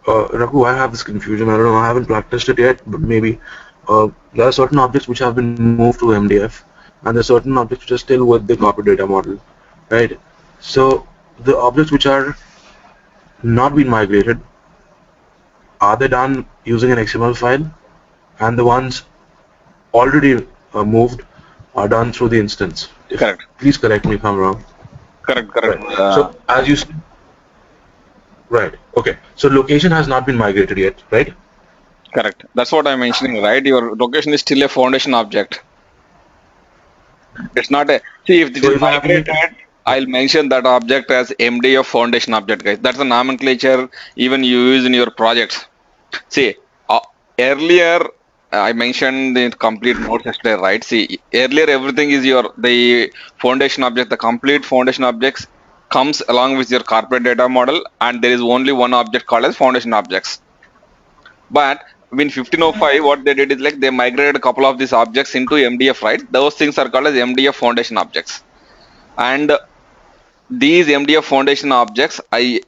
Raghu, I have this confusion. I don't know. I haven't practiced it yet, but maybe there are certain objects which have been moved to MDF, and there are certain objects which are still with the corporate data model, right? So the objects which are not been migrated, are they done using an XML file? And the ones already moved are done through the instance. Correct. Please correct me if I'm wrong. Correct. Right. So as you said, right. Okay. So location has not been migrated yet, right? Correct. That's what I'm mentioning, right? Your location is still a foundation object. It's not a, see, if it is migrated, I'll mention that object as MDF foundation object, guys. That's the nomenclature even you use in your projects. See, earlier I mentioned the complete nodes yesterday, right? See, earlier everything is the foundation object, the complete foundation objects comes along with your corporate data model, and there is only one object called as foundation objects. But in 1505, what they did is like they migrated a couple of these objects into MDF, right? Those things are called as MDF foundation objects. And these MDF foundation objects, I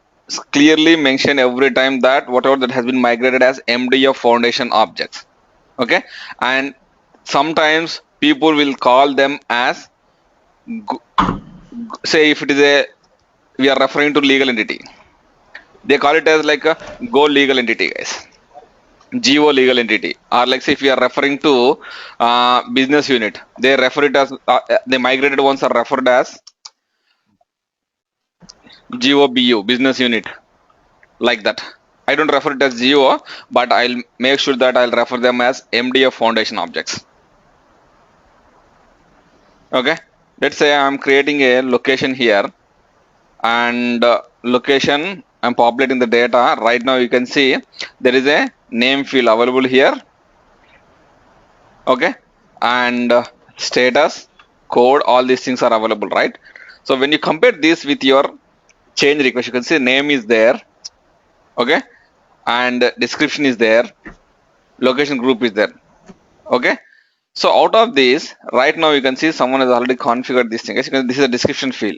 clearly mention every time that whatever that has been migrated as MDF foundation objects. Okay. And sometimes people will call them as, say, if it is we are referring to legal entity, they call it as like a Go legal entity, guys. Geo legal entity, or like say if we are referring to business unit, they refer it as the migrated ones are referred as GOBU business unit, like that. I don't refer it as Geo, but I'll make sure that I'll refer them as MDF foundation objects. Okay, let's say I'm creating a location here, and location, I'm populating the data. Right now you can see there is a name field available here. Okay, and status, code, all these things are available, right? So when you compare this with your change request, you can see name is there, okay, and description is there, location group is there. Okay, so out of this, right now you can see someone has already configured this thing. This is a description field.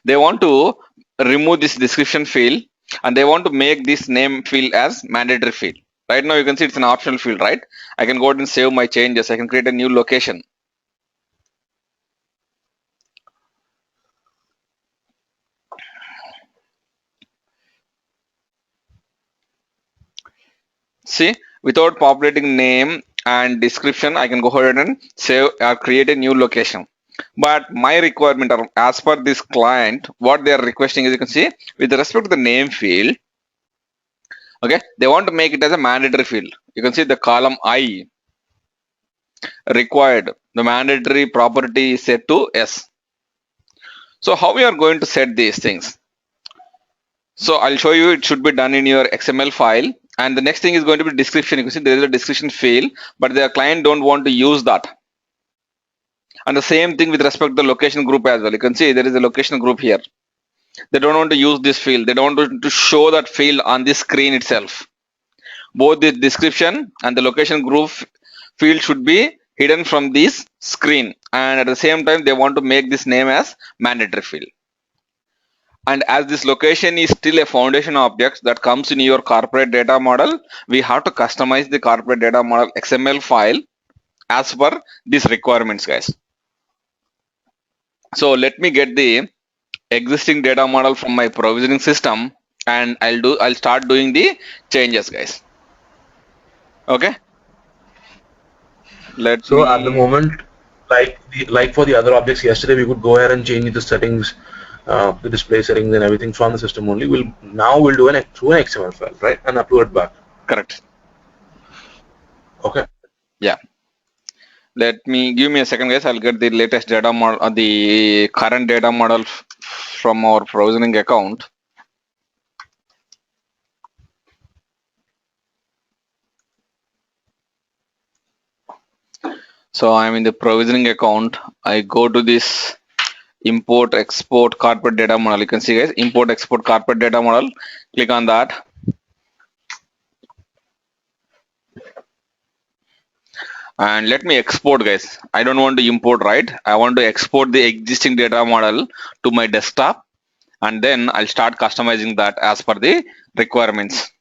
They want to remove this description field, and they want to make this name field as mandatory field. Right now you can see it's an optional field, right? I can go ahead and save my changes. I can create a new location. See, without populating name and description, I can go ahead and save or create a new location. But my requirement, or as per this client, what they are requesting is, you can see with respect to the name field, okay, they want to make it as a mandatory field. You can see the column I required, the mandatory property is set to S. So how we are going to set these things? So I'll show you. It should be done in your XML file. And the next thing is going to be description. You can see there is a description field, but the client don't want to use that. And the same thing with respect to the location group as well. You can see there is a location group here. They don't want to use this field. They don't want to show that field on the screen itself. Both the description and the location group field should be hidden from this screen. And at the same time, they want to make this name as mandatory field. And as this location is still a foundation object that comes in your corporate data model, we have to customize the corporate data model XML file as per these requirements, guys. So let me get the existing data model from my provisioning system, and I'll start doing the changes, guys. Okay. At the moment, like for the other objects yesterday, we could go ahead and change the settings, the display settings and everything from the system only. We'll do it through an XML file, right, and upload it back. Correct. Okay. Yeah. Give me a second, guys. I'll get the latest data model, the current data model from our provisioning account. So I'm in the provisioning account. I go to this import export corporate data model. You can see, guys, import export corporate data model. Click on that. And let me export, guys. I don't want to import, right? I want to export the existing data model to my desktop, and then I'll start customizing that as per the requirements.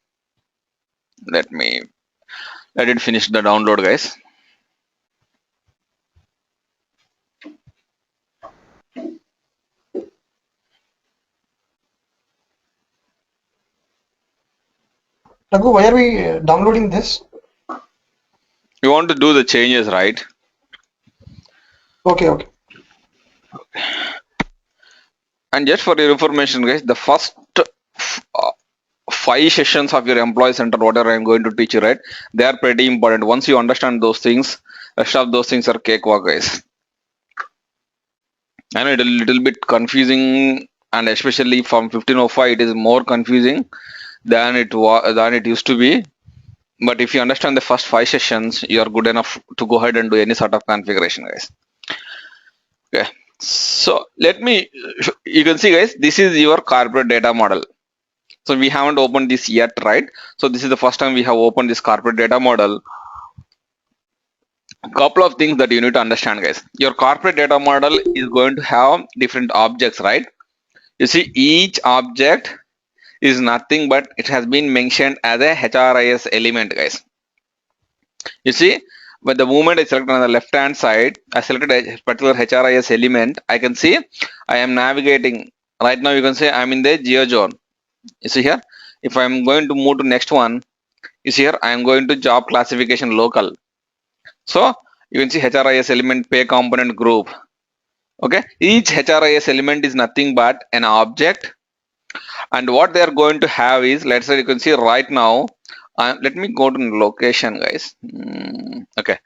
Let it finish the download, guys. Raghu, why are we downloading this? You want to do the changes, right? Okay, okay. And just for your information, guys, the first uh, 5 sessions of your employee center, whatever I'm going to teach you, right? They are pretty important. Once you understand those things, rest of those things are cakewalk, guys. I know it's a little bit confusing, and especially from 1505, it is more confusing than it used to be. But if you understand the first 5 sessions, you are good enough to go ahead and do any sort of configuration, guys. Okay. So you can see, guys, this is your corporate data model. So we haven't opened this yet, right? So this is the first time we have opened this corporate data model. Couple of things that you need to understand, guys. Your corporate data model is going to have different objects, right? You see, each object is nothing but it has been mentioned as a HRIS element, guys. You see, when the moment I select on the left hand side, I selected a particular HRIS element. I can see I am navigating. Right now, you can say I'm in the geo zone. You see here, if I'm going to move to next one, you see here, I am going to job classification local. So you can see HRIS element pay component group. Okay, each HRIS element is nothing but an object, and what they are going to have is, let's say you can see right now. Let me go to location, guys. Okay,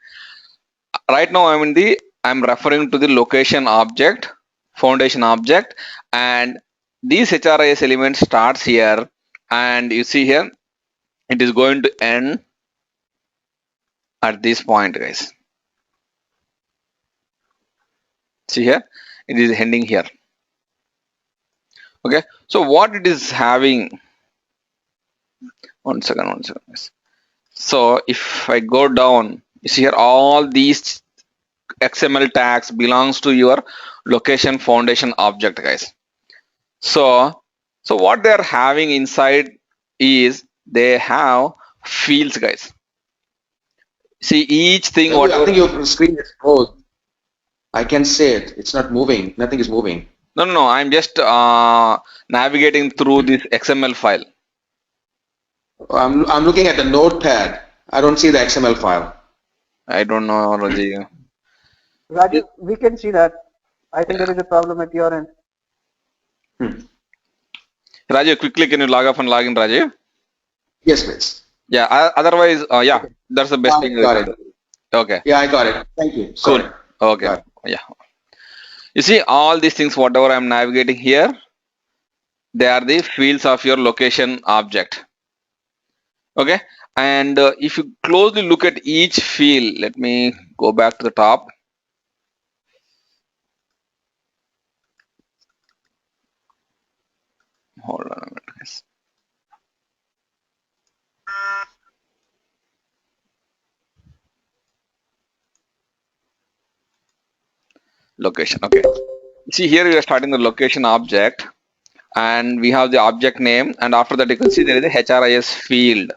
right now I'm referring to the location object, foundation object, and these HRIS element starts here, and you see here it is going to end at this point, guys. See here, it is ending here. Okay, so what it is having, one second, guys. So if I go down, you see here all these XML tags belongs to your location foundation object, guys. So what they are having inside is they have fields, guys. See each thing. I think your screen is closed. I can say it. It's not moving. Nothing is moving. No. I'm just navigating through this XML file. I'm looking at the notepad. I don't see the XML file. I don't know, Raji. Raju, we can see that. I think there is a problem at your end. Rajiv, quickly can you log off and log in, Rajiv? Yes, please. Yeah. Otherwise, yeah, that's the best thing. Got it. Okay. Yeah, I got it. Thank you. Sorry. Cool. Okay. Yeah. You see all these things, whatever I'm navigating here, they are the fields of your location object. Okay. And if you closely look at each field, let me go back to the top. Hold on a minute, guys. Location. Okay. See here we are starting the location object, and we have the object name, and after that you can see there is a HRIS field.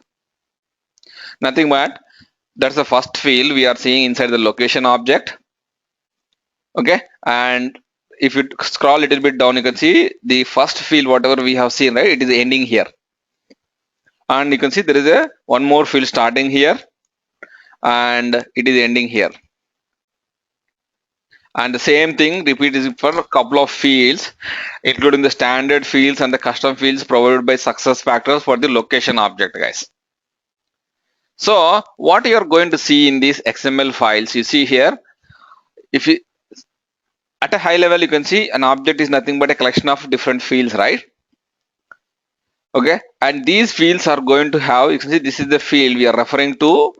Nothing but that's the first field we are seeing inside the location object. Okay, and if you scroll a little bit down, you can see the first field, whatever we have seen, right? It is ending here, and you can see there is a one more field starting here, and it is ending here. And the same thing repeats for a couple of fields, including the standard fields and the custom fields provided by success factors for the location object, guys. So what you are going to see in these XML files, you see here, if you at a high level, you can see an object is nothing but a collection of different fields, right? Okay, and these fields are going to have, you can see this is the field we are referring to,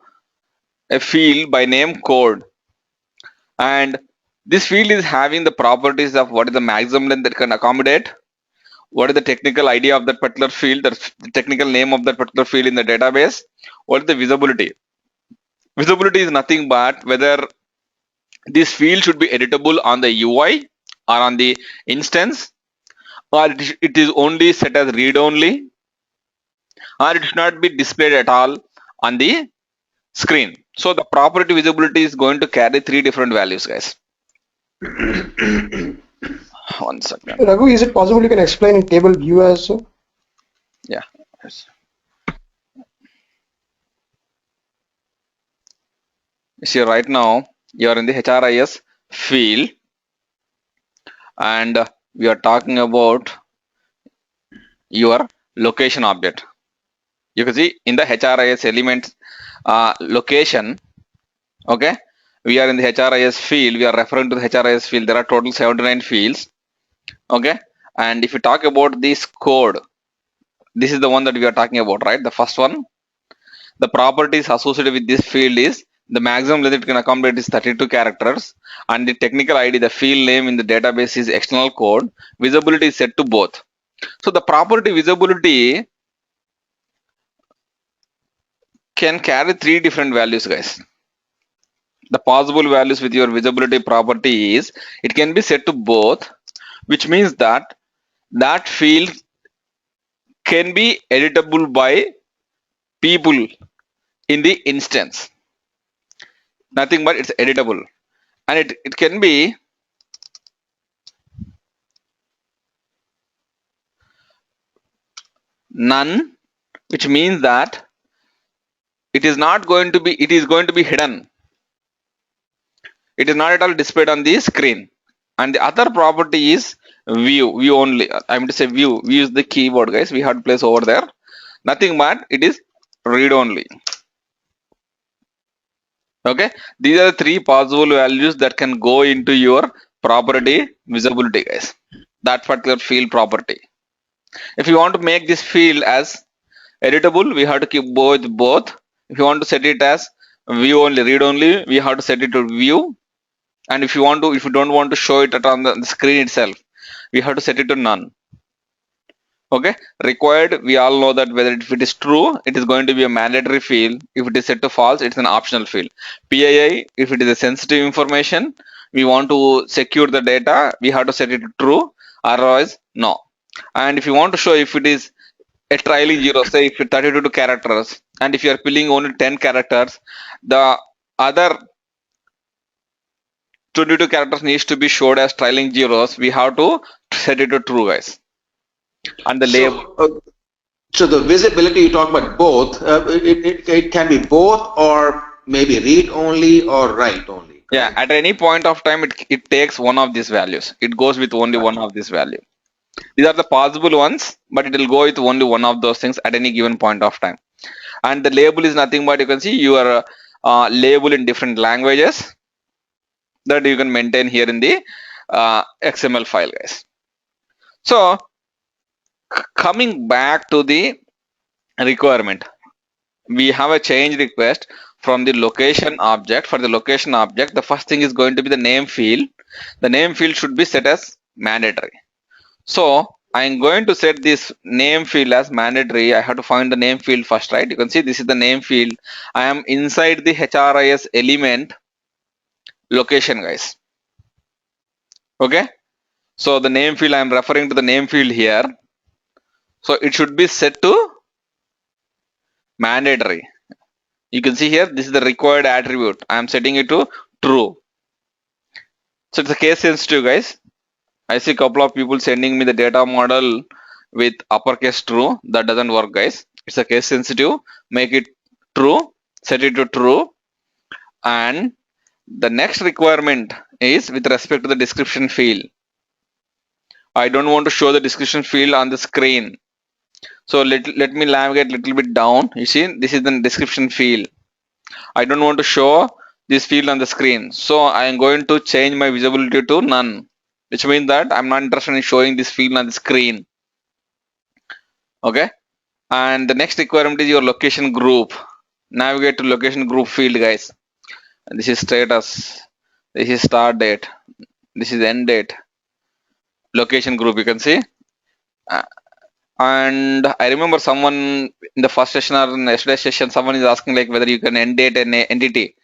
a field by name code, and this field is having the properties of what is the maximum length that can accommodate, what is the technical ID of that particular field, the technical name of that particular field in the database, what is the visibility. Visibility is nothing but whether this field should be editable on the UI or on the instance, or it is only set as read only, or it should not be displayed at all on the screen. So the property visibility is going to carry three different values, guys. One second. Raghu, is it possible you can explain in table view also? Yeah. Yes. See, right now you are in the HRIS field, and we are talking about your location object. You can see in the HRIS element location. Okay, we are in the HRIS field. We are referring to the HRIS field. There are total 79 fields. Okay, and if you talk about this code, this is the one that we are talking about, right? The first one, the properties associated with this field is the maximum length it can accommodate is 32 characters, and the technical ID, the field name in the database is external code. Visibility is set to both. So the property visibility can carry three different values, guys. The possible values with your visibility property is it can be set to both, which means that that field can be editable by people in the instance. Nothing but it's editable, and it can be none, which means that it is going to be hidden. It is not at all displayed on the screen. And the other property is view only. I'm to say view is the keyboard, guys. We have to place over there. Nothing but it is read only. Okay, these are the three possible values that can go into your property visibility, guys. That particular field property. If you want to make this field as editable, we have to keep both. If you want to set it as view only, read only, we have to set it to view. And if you don't want to show it on the screen itself, we have to set it to none. Okay, required, we all know that whether if it is true, it is going to be a mandatory field. If it is set to false, it's an optional field. PII, if it is a sensitive information, we want to secure the data, we have to set it to true, otherwise no. And if you want to show if it is a trailing zero, say if it's 32 characters, and if you are filling only 10 characters, the other 22 characters needs to be showed as trailing zeros. We have to set it to true, guys. And the label. So the visibility, you talk about both. It can be both, or maybe read only or write only. Yeah, at any point of time, it takes one of these values. It goes with only one of these value. These are the possible ones, but it will go with only one of those things at any given point of time. And the label is nothing but you can see your label in different languages that you can maintain here in the XML file, guys. So coming back to the requirement, we have a change request from the location object. For the location object, the first thing is going to be the name field. The name field should be set as mandatory. So I'm going to set this name field as mandatory. I have to find the name field first, right? You can see this is the name field. I am inside the HRIS element location, guys. Okay, so the name field, I am referring to the name field here. So it should be set to mandatory. You can see here, this is the required attribute. I am setting it to true. So it's a case sensitive, guys. I see a couple of people sending me the data model with uppercase true. That doesn't work, guys. It's a case sensitive. Make it true, set it to true. And the next requirement is with respect to the description field. I don't want to show the description field on the screen. So let me navigate a little bit down. You see, this is the description field. I don't want to show this field on the screen. So I am going to change my visibility to none, which means that I'm not interested in showing this field on the screen. Okay. And the next requirement is your location group. Navigate to location group field, guys. And this is status. This is start date. This is end date. Location group, you can see. And I remember someone in the first session or in yesterday's session, someone is asking like whether you can end date an entity.